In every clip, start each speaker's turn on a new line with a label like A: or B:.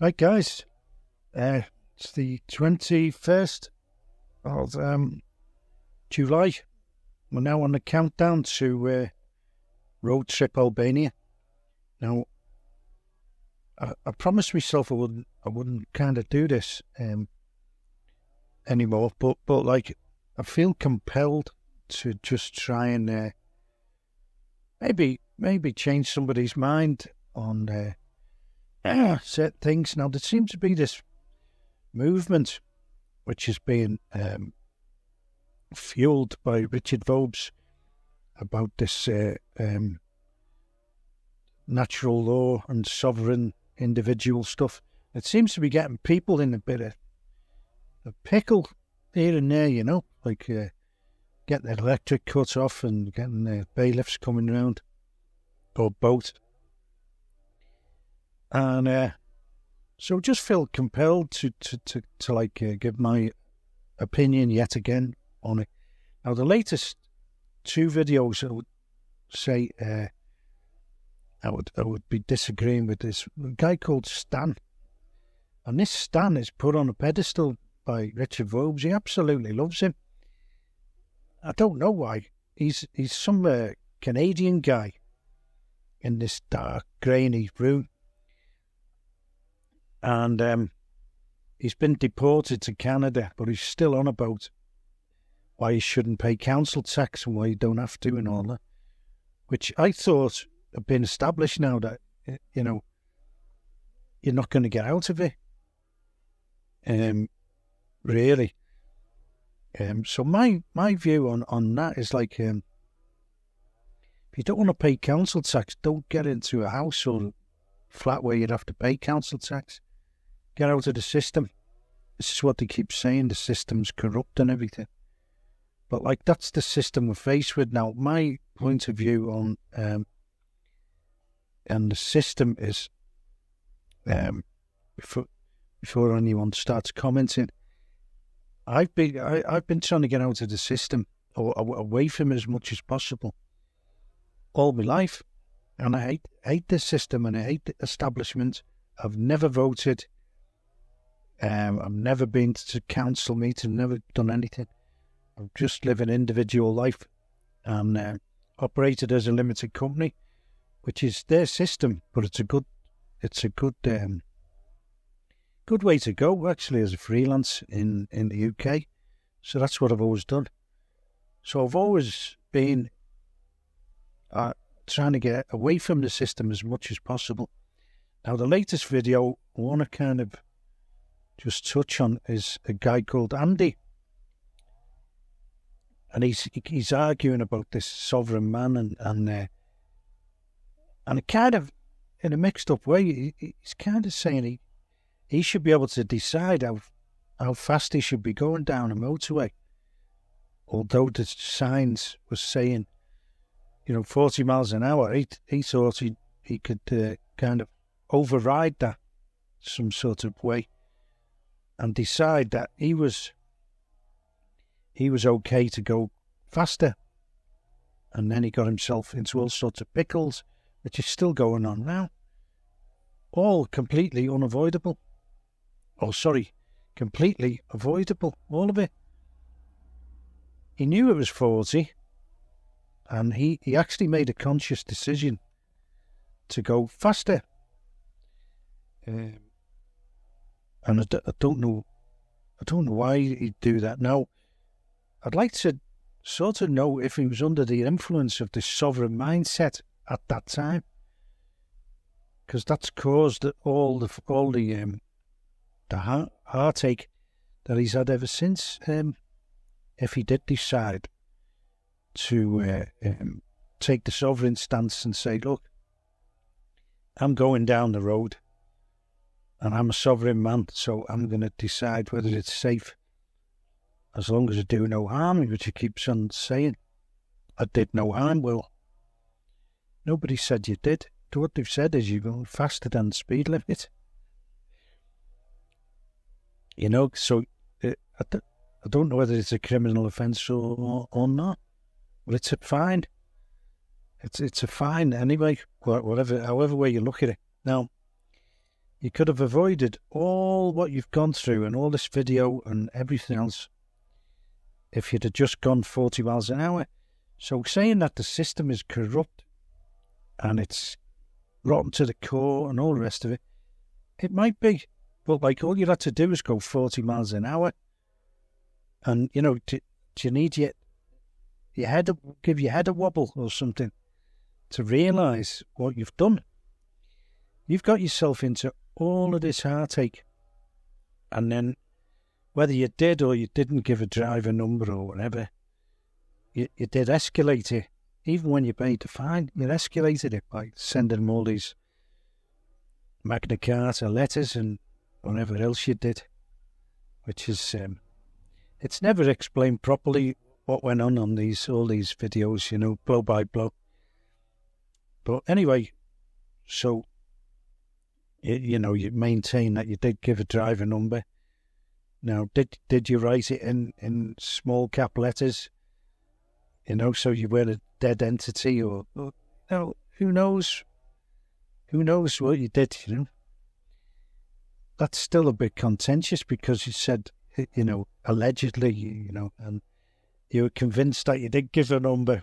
A: Right, guys. It's the 21st of July. We're now on the countdown to road trip Albania. Now, I promised myself I wouldn't kind of do this anymore, but like I feel compelled to just try and maybe change somebody's mind on certain things. Now, there seems to be this movement which is being fueled by Richard Vobes about this natural law and sovereign individual stuff. It seems to be getting people in a bit of a pickle here and there, you know, like getting their electric cut off and getting their bailiffs coming around, or both. And so just feel compelled to give my opinion yet again on it. Now, the latest two videos, I would say I would be disagreeing with this guy called Stan. And this Stan is put on a pedestal by Richard Vobes. He absolutely loves him. I don't know why. He's some Canadian guy in this dark, grainy room. And he's been deported to Canada, but he's still on about why he shouldn't pay council tax and why you don't have to and all that, which I thought had been established now that, you know, you're not going to get out of it. Really. So my view on that is like, if you don't want to pay council tax, don't get into a house or flat where you'd have to pay council tax. Get out of the system. This is what they keep saying, the system's corrupt and everything. But like, that's the system we're faced with now. My point of view on and the system is, before anyone starts commenting, I've been trying to get out of the system or away from it as much as possible all my life, and I hate this system and I hate the establishment. I've never voted. I've never been to council meeting, never done anything. I've just lived an individual life and operated as a limited company, which is their system, but it's a good way to go actually as a freelance in the UK. So that's what I've always done. So I've always been trying to get away from the system as much as possible. Now, the latest video I want to kind of just touch on is a guy called Andy. And he's arguing about this sovereign man and it kind of, in a mixed up way, he's kind of saying he should be able to decide how fast he should be going down a motorway. Although the signs were saying, 40 miles an hour, he thought he could kind of override that some sort of way and decide that he was okay to go faster. And then he got himself into all sorts of pickles, which is still going on now. All completely unavoidable. Oh, sorry, completely avoidable, all of it. He knew it was 40, and he actually made a conscious decision to go faster. And I don't know why he'd do that. Now, I'd like to sort of know if he was under the influence of this sovereign mindset at that time, because that's caused all the heartache that he's had ever since. If he did decide to take the sovereign stance and say, look, I'm going down the road and I'm a sovereign man, so I'm going to decide whether it's safe as long as I do no harm, which he keeps on saying. I did no harm. Well, nobody said you did. What they've said is you're going faster than the speed limit. So I don't know whether it's a criminal offence or not. Well, it's a fine. It's a fine anyway, however way you look at it. Now, You could have avoided all what you've gone through and all this video and everything else if you'd have just gone 40 miles an hour. So saying that the system is corrupt and it's rotten to the core and all the rest of it, it might be. But like, all you had to do is go 40 miles an hour. And, you know, do you need your head, give your head a wobble or something to realise what you've done? You've got yourself into all of this heartache. And then, whether you did or you didn't give a driver number or whatever, you did escalate it. Even when you paid the fine, you escalated it by sending them all these Magna Carta letters and whatever else you did, which is, it's never explained properly what went on all these videos, you know, blow by blow. But anyway, so, you know, you maintain that you did give a driver number. Now, did you write it in small cap letters? You know, so you were a dead entity, or no, who knows? Who knows what you did, you know? That's still a bit contentious because you said, you know, allegedly, you know, and you were convinced that you did give a number.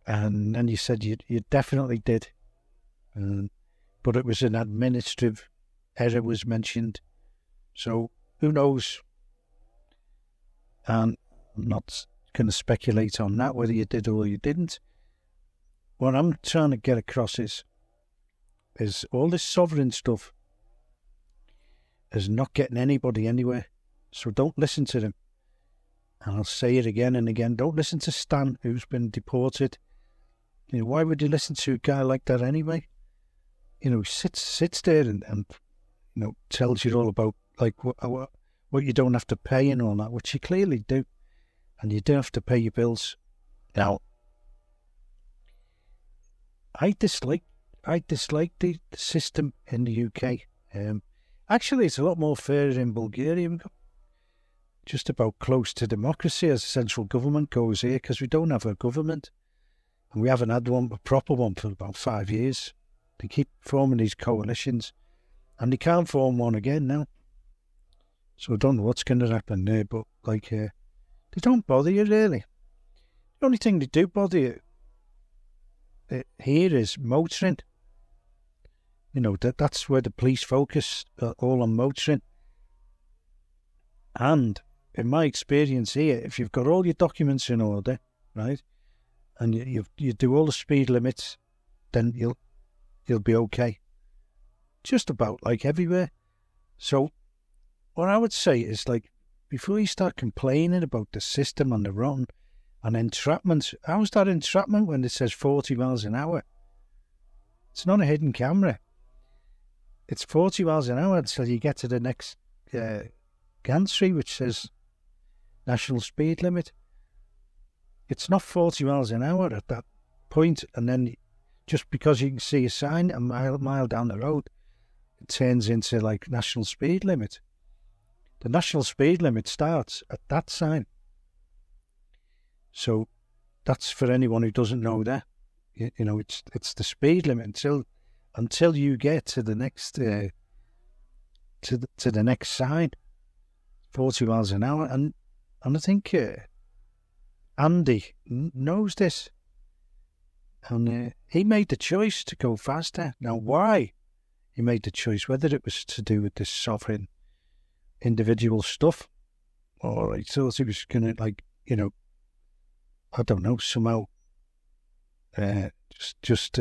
A: And then you said you definitely did. But it was an administrative error was mentioned. So who knows? And I'm not going to speculate on that, whether you did or you didn't. What I'm trying to get across is all this sovereign stuff is not getting anybody anywhere. So don't listen to them. And I'll say it again and again. Don't listen to Stan, who's been deported. You know, why would you listen to a guy like that anyway? You know, sits there and you know, tells you all about like what you don't have to pay and all that, which you clearly do. And you do have to pay your bills. Now, I dislike the system in the UK. Actually, it's a lot more fair in Bulgaria. We've got just about close to democracy as central government goes here, because we don't have a government. And we haven't had a proper one for about 5 years. They keep forming these coalitions. And they can't form one again now. So I don't know what's going to happen there, but like, they don't bother you really. The only thing they do bother you here is motoring. You know, that's where the police focus, all on motoring. And in my experience here, if you've got all your documents in order, right, and you do all the speed limits, then you'll be okay. Just about like everywhere. So what I would say is, like, before you start complaining about the system and the rotten and entrapment, how's that entrapment when it says 40 miles an hour? It's not a hidden camera. It's 40 miles an hour until you get to the next gantry, which says national speed limit. It's not 40 miles an hour at that point, and then just because you can see a sign a mile down the road, it turns into like national speed limit. The national speed limit starts at that sign. So that's for anyone who doesn't know that. You know, it's the speed limit until you get to the next to the next sign, 40 miles an hour. And I think Andy knows this, and he made the choice to go faster. Now, why he made the choice, whether it was to do with this sovereign individual stuff, or he thought he was going to, like, you know, I don't know, somehow just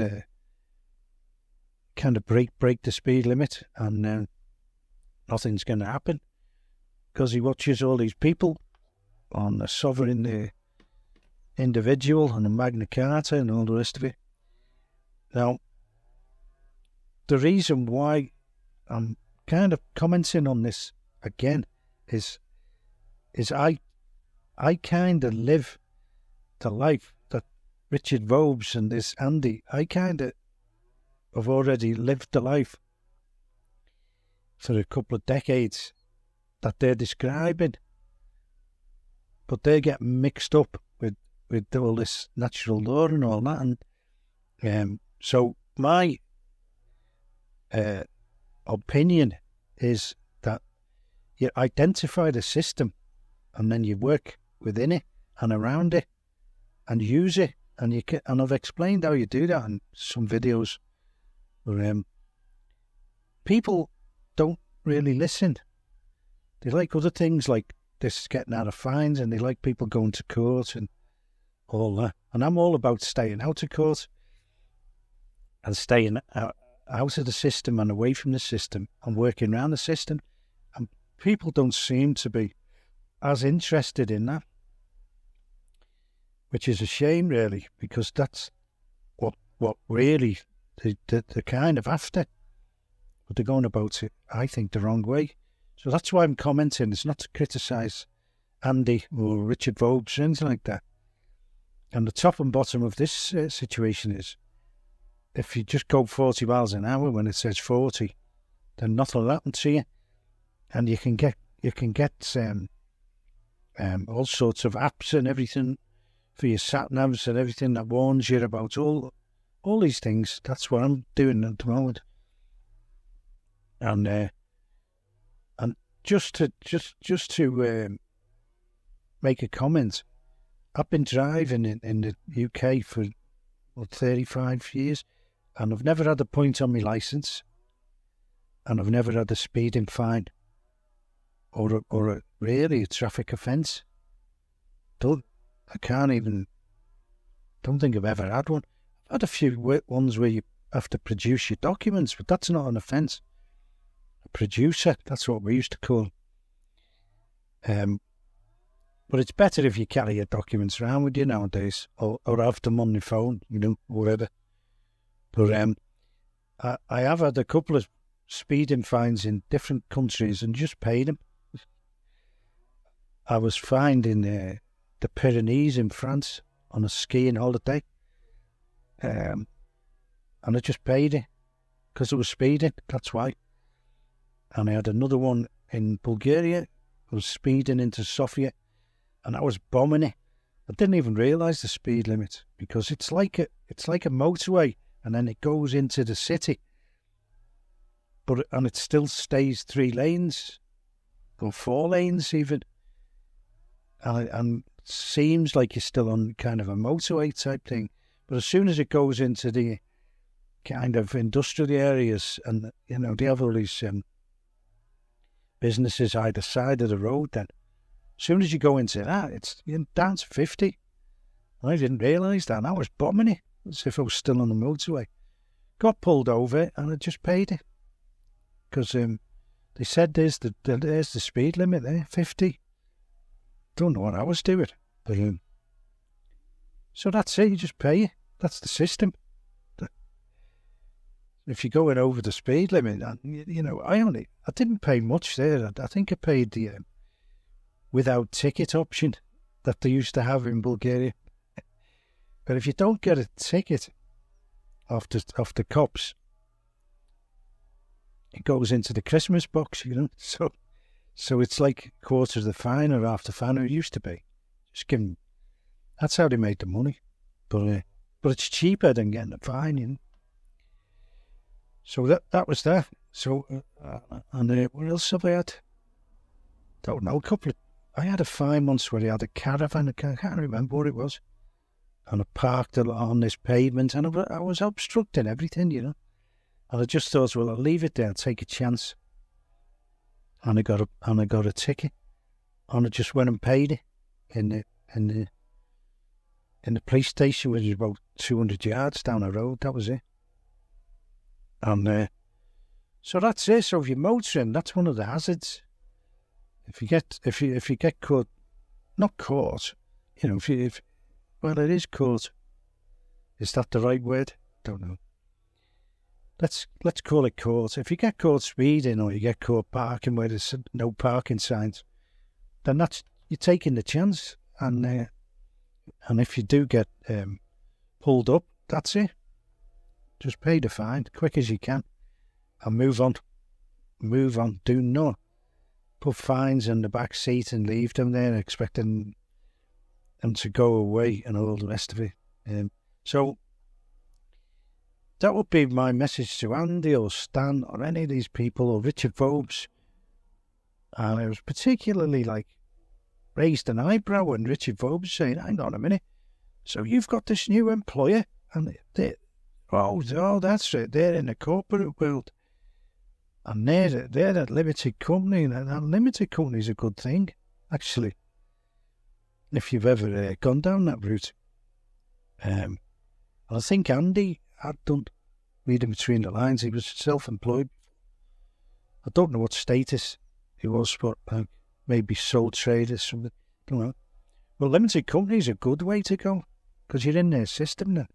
A: kind of break the speed limit, and nothing's going to happen, because he watches all these people on the sovereign individual and the Magna Carta and all the rest of it. Now, the reason why I'm kind of commenting on this again is I kind of live the life that Richard Vobes and this Andy, I kind of have already lived the life for a couple of decades that they're describing, but they get mixed up with all this natural law and all that, and so my opinion is that you identify the system and then you work within it and around it and use it. And I've explained how you do that in some videos. But people don't really listen. They like other things like this getting out of fines, and they like people going to court and all that. And I'm all about staying out of court and staying out of the system and away from the system and working around the system. And people don't seem to be as interested in that, which is a shame, really, because that's what really they're kind of after. But they're going about it, I think, the wrong way. So that's why I'm commenting. It's not to criticise Andy or Richard Vobes or anything like that. And the top and bottom of this situation is, if you just go 40 miles an hour when it says 40, then nothing will happen to you. And you can get all sorts of apps and everything for your sat-navs and everything that warns you about all these things. That's what I'm doing at the moment. And just to make a comment, I've been driving in the UK for 35 years, and I've never had a point on my licence, and I've never had a speeding fine or really a traffic offence. Don't think I've ever had one. I've had a few ones where you have to produce your documents, but that's not an offence. A producer, that's what we used to call them. But it's better if you carry your documents around with you nowadays, or have them on your phone, whatever. But I have had a couple of speeding fines in different countries and just paid them. I was fined in the Pyrenees in France on a skiing holiday, and I just paid it because it was speeding, that's why. And I had another one in Bulgaria. I was speeding into Sofia, and I was bombing it. I didn't even realise the speed limit, because it's like a motorway, and then it goes into the city. And it still stays 3 lanes, or 4 lanes even. And it seems like you're still on kind of a motorway type thing. But as soon as it goes into the kind of industrial areas, and they have all these businesses either side of the road, then as soon as you go into that, it's down to 50. And I didn't realise that, and I was bombing it as if I was still on the motorway. Got pulled over, and I just paid it, because they said there's the speed limit there, 50. Don't know what I was doing, but so that's it. You just pay it. That's the system. If you're going over the speed limit, I didn't pay much there. I think I paid the without ticket option that they used to have in Bulgaria. But if you don't get a ticket off the cops, it goes into the Christmas box, So it's like a quarter of the fine or half the fine, or it used to be. Just give them. That's how they made the money. But it's cheaper than getting a fine, So that was that. So, and what else have I had? Don't know, I had a fine once where I had a caravan, I can't remember what it was. And I parked on this pavement, and I was obstructing everything, And I just thought, well, I'll leave it there, I'll take a chance. And I got a ticket, and I just went and paid it in the police station, which is about 200 yards down the road. That was it. And so that's it. So if you're motoring, that's one of the hazards. If you get caught, not caught, well, it is caught. Is that the right word? Don't know. Let's call it caught. If you get caught speeding, or you get caught parking where there's no parking signs, then you're taking the chance. And if you do get pulled up, that's it. Just pay the fine quick as you can, and move on. Do not put fines in the back seat and leave them there, expecting them to go away and all the rest of it. So that would be my message to Andy or Stan or any of these people or Richard Vobes. And I was particularly raised an eyebrow when Richard Vobes saying, hang on a minute, so you've got this new employer and that's right, they're in the corporate world and they're a limited company, and a limited company is a good thing, actually, if you've ever gone down that route. And I think Andy had done, reading between the lines, he was self-employed. I don't know what status he was, but maybe sole trader or something. I don't know. Well, limited company is a good way to go because you're in their system now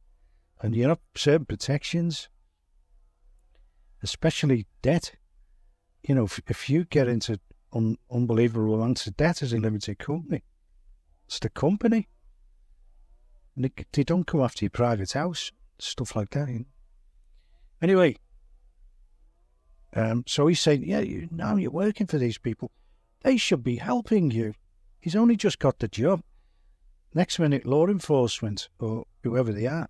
A: and you have certain protections, especially debt. You know, if you get into unbelievable amounts of debt as a limited company, it's the company. They don't come after your private house, stuff like that. You know? Anyway, so he's saying, yeah, now you're working for these people. They should be helping you. He's only just got the job. Next minute, law enforcement, or whoever they are,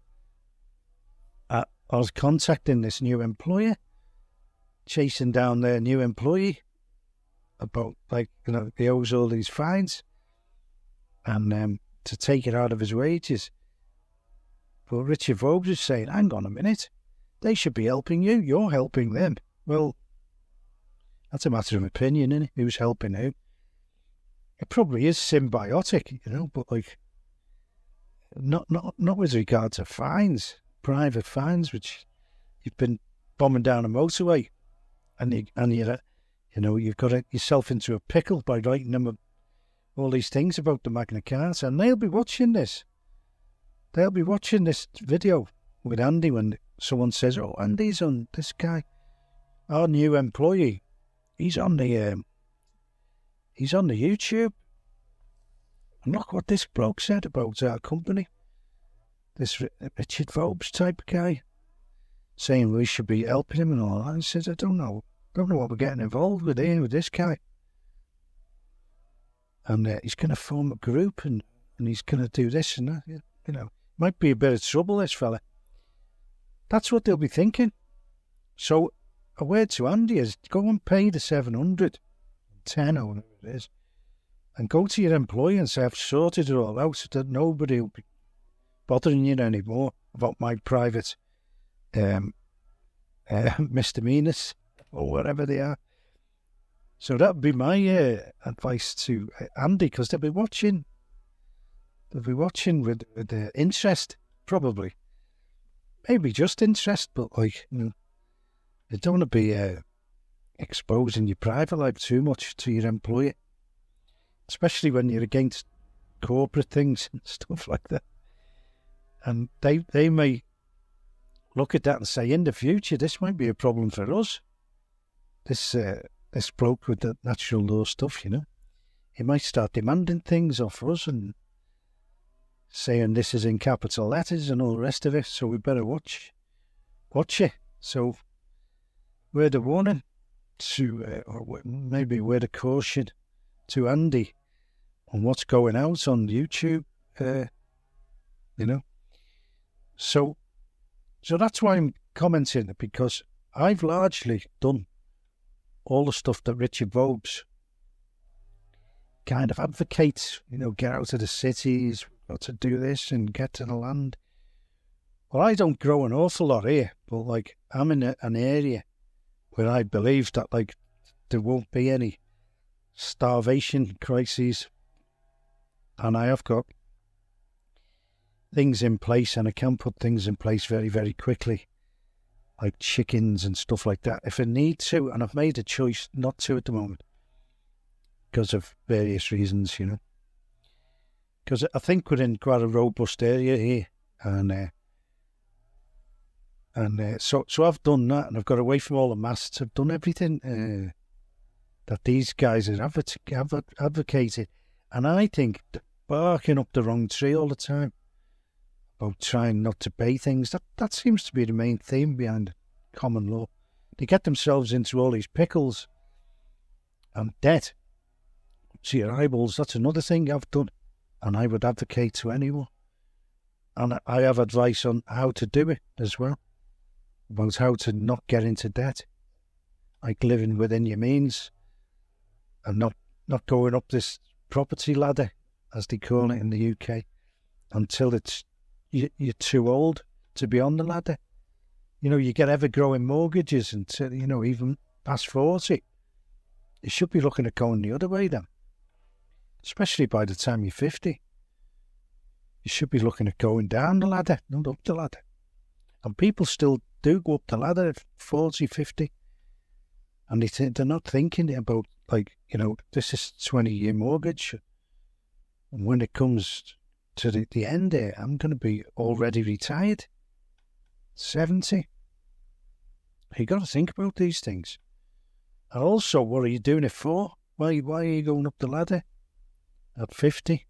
A: I was contacting this new employer, chasing down their new employee about, he owes all these fines and to take it out of his wages. But Richard Vobes is saying, hang on a minute, they should be helping you, you're helping them. Well, that's a matter of opinion, isn't it? Who's helping who? It probably is symbiotic, but not with regard to fines, private fines, which you've been bombing down a motorway, and you've got yourself into a pickle by writing them all these things about the Magna Carta, and they'll be watching this. They'll be watching this video with Andy when someone says, "Oh, Andy's on this guy, our new employee. He's on the YouTube. And look what this bloke said about our company. This Richard Vobes type guy, saying we should be helping him and all that." I said, I don't know what we're getting involved with here with this guy. And he's going to form a group and he's going to do this and that. Might be a bit of trouble, this fella. That's what they'll be thinking. So a word to Andy is go and pay the 710 or whatever it is, and go to your employer and say, I've sorted it all out so that nobody will be bothering you anymore about my private misdemeanors or whatever they are. So that would be my advice to Andy, because they'll be watching. They'll be watching with interest, probably. Maybe just interest, but you don't want to be exposing your private life too much to your employer, especially when you're against corporate things and stuff like that. And they may look at that and say, in the future, this might be a problem for us. This bloke with the natural law stuff, he might start demanding things off us and saying this is in capital letters and all the rest of it, so we better watch it. So word of warning to, or maybe word of caution to Andy on what's going out on YouTube, So that's why I'm commenting, because I've largely done all the stuff that Richard Vobes kind of advocates, get out of the cities, got to do this and get to the land. Well, I don't grow an awful lot here, but I'm in an area where I believe that there won't be any starvation crises, and I have got things in place, and I can put things in place very, very quickly, like chickens and stuff like that, if I need to, and I've made a choice not to at the moment because of various reasons, because I think we're in quite a robust area here, and so I've done that, and I've got away from all the masts. I've done everything that these guys have advocated, and I think they're barking up the wrong tree all the time about trying not to pay things. That seems to be the main theme behind common law. They get themselves into all these pickles and debt to your eyeballs. That's another thing I've done, and I would advocate to anyone. And I have advice on how to do it as well. about how to not get into debt, like living within your means and not going up this property ladder, as they call it in the UK, until you're too old to be on the ladder. You get ever-growing mortgages until, even past 40. You should be looking at going the other way then, especially by the time you're 50. You should be looking at going down the ladder, not up the ladder. And people still do go up the ladder at 40, 50. And they're not thinking about, this is a 20-year mortgage. And when it comes to the end there, I'm going to be already retired. 70. You got to think about these things. And also, what are you doing it for? Why are you going up the ladder at 50?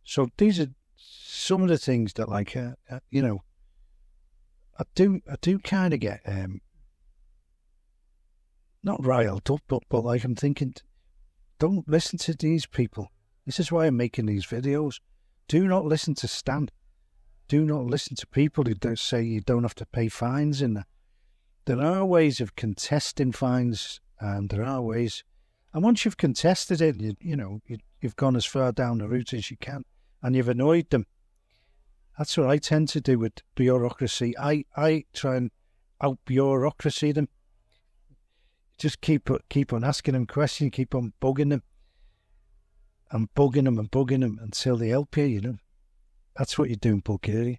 A: So these are some of the things that, I do kind of get not riled up, but I'm thinking, don't listen to these people. This is why I'm making these videos. Do not listen to Stan. Do not listen to people who don't say you don't have to pay fines in there. There are ways of contesting fines, and there are ways. And once you've contested it, you've gone as far down the route as you can, and you've annoyed them. That's what I tend to do with bureaucracy. I try and out-bureaucracy them. Just keep on asking them questions, keep on bugging them, and bugging them until they help you, That's what you do in Bulgaria.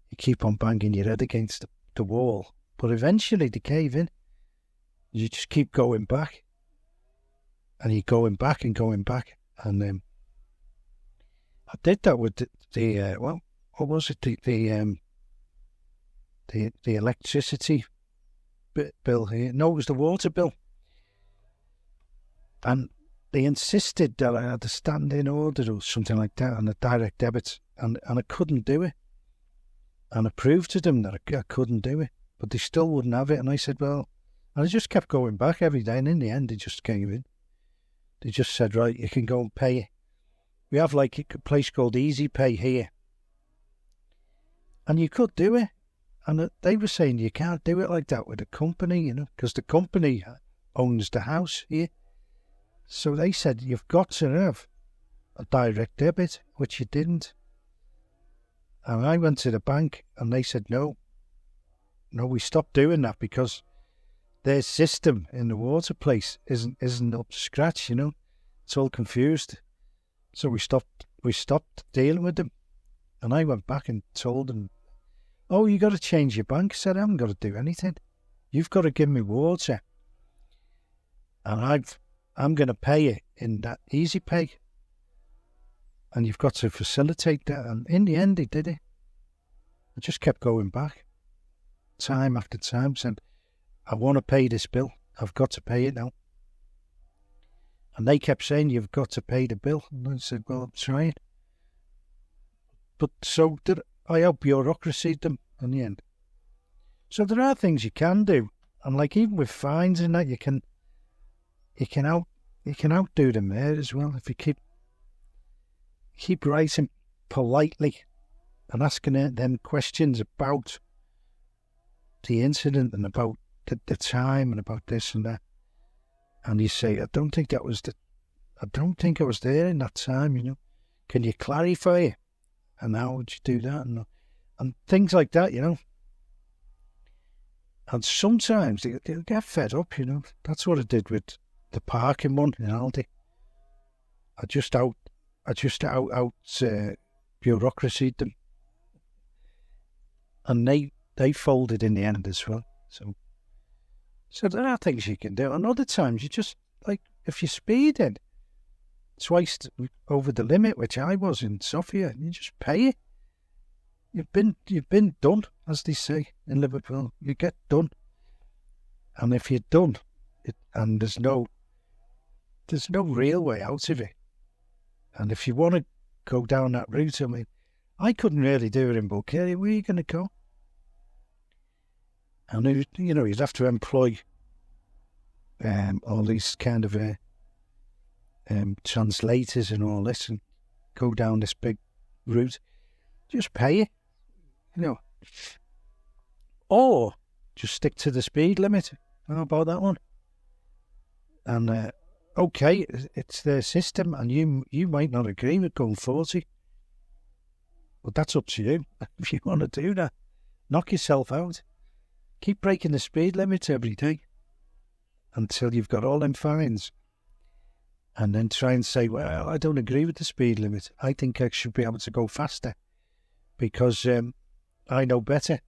A: You keep on banging your head against the wall, but eventually they cave in. You just keep going back, and you're going back and going back. And I did that with what was it? The electricity bill here. No, it was the water bill. And they insisted that I had a stand-in order or something like that on a direct debit, and I couldn't do it. And I proved to them that I couldn't do it, but they still wouldn't have it. And I said, well, and I just kept going back every day, and in the end, they just came in. They just said, right, you can go and pay it. We have a place called Easy Pay here, and you could do it. And they were saying you can't do it like that with a company, because the company owns the house here. So they said, you've got to have a direct debit, which you didn't. And I went to the bank, and they said, no, we stopped doing that because their system in the water place isn't up to scratch, It's all confused. So we stopped dealing with them. And I went back and told them, oh, you got to change your bank. I said, I haven't got to do anything. You've got to give me water. And I'm going to pay it in that Easy Pay. And you've got to facilitate that. And in the end, they did it. I just kept going back. Time after time, said, I want to pay this bill. I've got to pay it now. And they kept saying, you've got to pay the bill. And I said, well, I'm trying. But so did I out-bureaucracied them in the end. So there are things you can do. And even with fines and that, you can outdo them there as well. If you keep writing politely and asking them questions about the incident and about the time and about this and that. And you say, I don't think I was there in that time, Can you clarify it? And how would you do that? And things like that, And sometimes they'll get fed up, That's what I did with the parking one in Aldi. I just out bureaucracied them. And they folded in the end as well. So there are things you can do. And other times you just, if you're speeding twice over the limit, which I was in Sofia, you just pay it. You've been done, as they say in Liverpool. You get done. And if you're done, and there's no real way out of it. And if you want to go down that route, I couldn't really do it in Bulgaria. Where are you going to go? And, you'd have to employ all these kind of translators and all this and go down this big route. Just pay it, Or just stick to the speed limit. How about that one? And okay, it's their system, and you might not agree with going 40, but that's up to you. If you want to do that, knock yourself out. Keep breaking the speed limit every day until you've got all them fines. And then try and say, well, I don't agree with the speed limit. I think I should be able to go faster because I know better.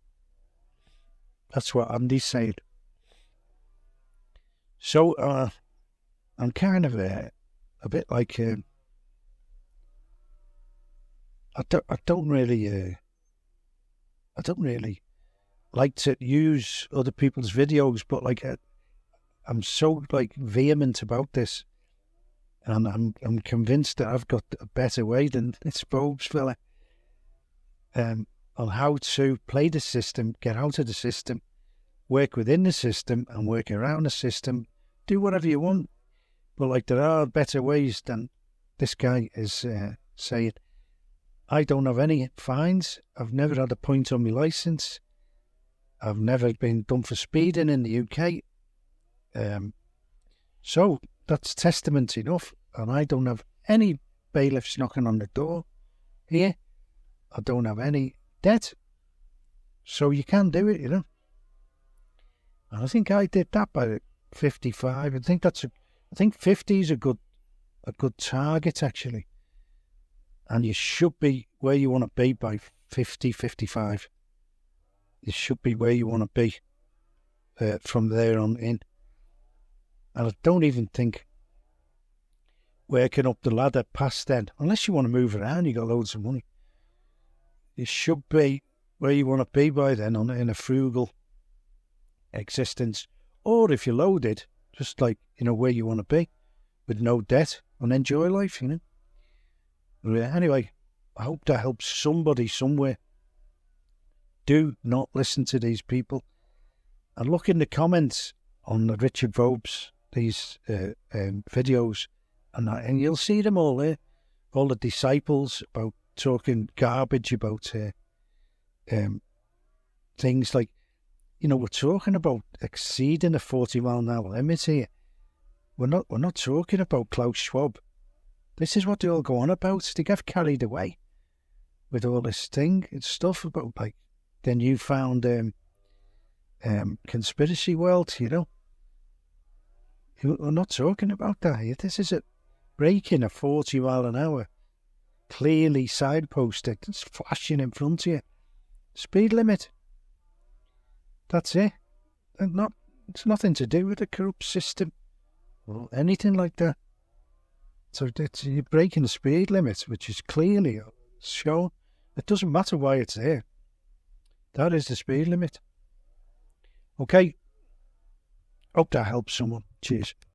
A: That's what Andy's saying. So I'm kind of a bit like I don't really like to use other people's videos, but like I'm so like vehement about this. And I'm convinced that I've got a better way than this Vobes fella on how to play the system, get out of the system, work within the system and work around the system, do whatever you want. But like there are better ways than this guy is saying. I don't have any fines. I've never had a point on my licence. I've never been done for speeding in the UK. So that's testament enough, and I don't have any bailiffs knocking on the door here. I don't have any debt, so you can do it, And I think I did that by 55. I think 50 is a good target actually, and you should be where you want to be by 50, 55. You should be where you want to be from there on in. And I don't even think working up the ladder past then, unless you want to move around, you got loads of money. You should be where you want to be by then in a frugal existence. Or if you're loaded, just like, where you want to be with no debt and enjoy life, Anyway, I hope that helps somebody somewhere. Do not listen to these people. And look in the comments on the Richard Vobes, these videos, and you'll see them all there. All the disciples about talking garbage about things like, we're talking about exceeding a 40-mile-an-hour limit here. We're not talking about Klaus Schwab. This is what they all go on about. They get carried away with all this thing and stuff about like the newfound conspiracy world, We're not talking about that here. This is breaking a 40-mile-an-hour, clearly signposted, it's flashing in front of you. Speed limit. That's it. It's nothing to do with a corrupt system or anything like that. So you're breaking the speed limit, which is clearly shown. It doesn't matter why it's there. That is the speed limit. Okay. Hope that helps someone. Cheers.